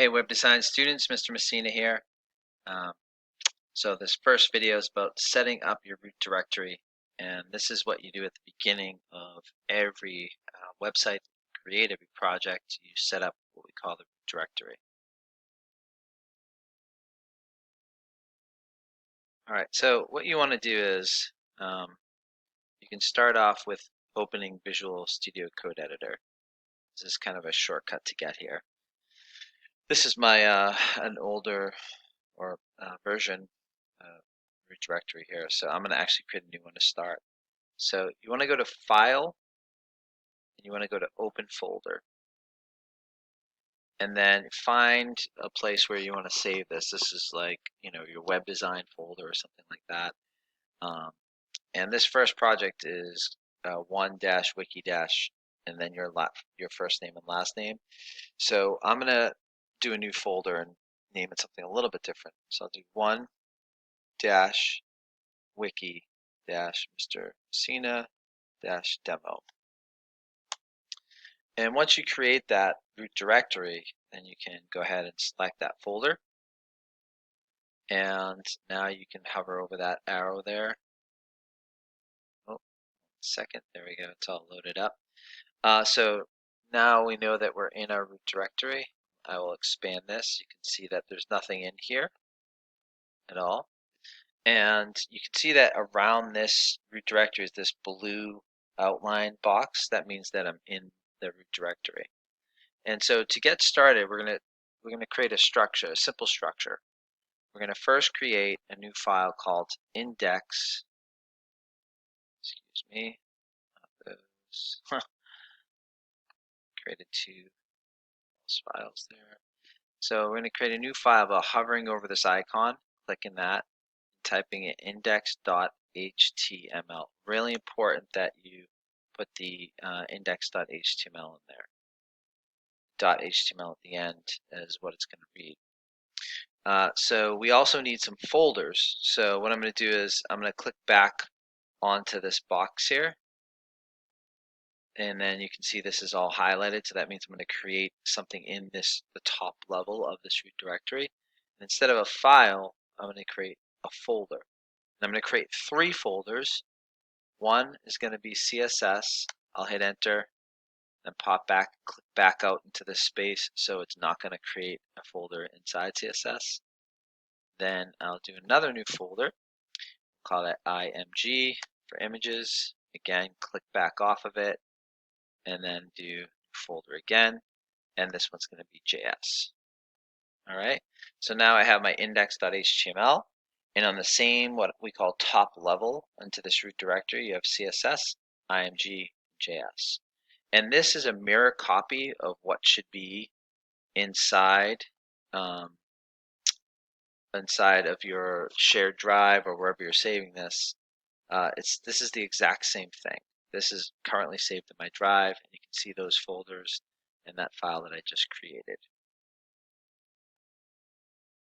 Hey web design students, Mr. Messina here. Um, so this first video is about setting up your root directory, and this is what you do at the beginning of every website create, every project. You set up what we call the root directory. Alright, so what you want to do is you can start off with opening Visual Studio Code Editor. This is kind of a shortcut to get here. This is my an older or version root directory here. So I'm going to actually create a new one to start. So you want to go to File, and you want to go to Open Folder. And then find a place where you want to save this. This is like, your web design folder or something like that. And this first project is 1-wiki- and then your first name and last name. So I'm going to do a new folder and name it something a little bit different. So I'll do 1-wiki-Mr. Messina-demo. And once you create that root directory, then you can go ahead and select that folder. And now you can hover over that arrow there. Oh, second, there we go, it's all loaded up. So now we know that we're in our root directory. I will expand this. You can see that there's nothing in here at all. And you can see that around this root directory is this blue outline box. That means that I'm in the root directory. And so to get started, we're gonna create a structure, a simple structure. We're gonna first create a new file called index. Excuse me. Those created two files there. So we're gonna create a new file by hovering over this icon, clicking that, typing in index.html. Really important that you put the index.html in there. .html at the end is what it's going to read. So we also need some folders. So what I'm going to do is I'm going to click back onto this box here, and then you can see this is all highlighted. So that means I'm going to create something in the top level of this root directory. And instead of a file, I'm going to create a folder. And I'm going to create 3 folders. One is going to be CSS. I'll hit enter and click back out into this space, so it's not going to create a folder inside CSS. Then I'll do another new folder, call that IMG for images. Again, click back off of it, and then do folder again, and this one's going to be JS. All right, so now I have my index.html, and on the same, what we call top level into this root directory, you have CSS, IMG, JS. And this is a mirror copy of what should be inside inside of your shared drive or wherever you're saving this. This is the exact same thing. This is currently saved in my drive, and you can see those folders in that file that I just created.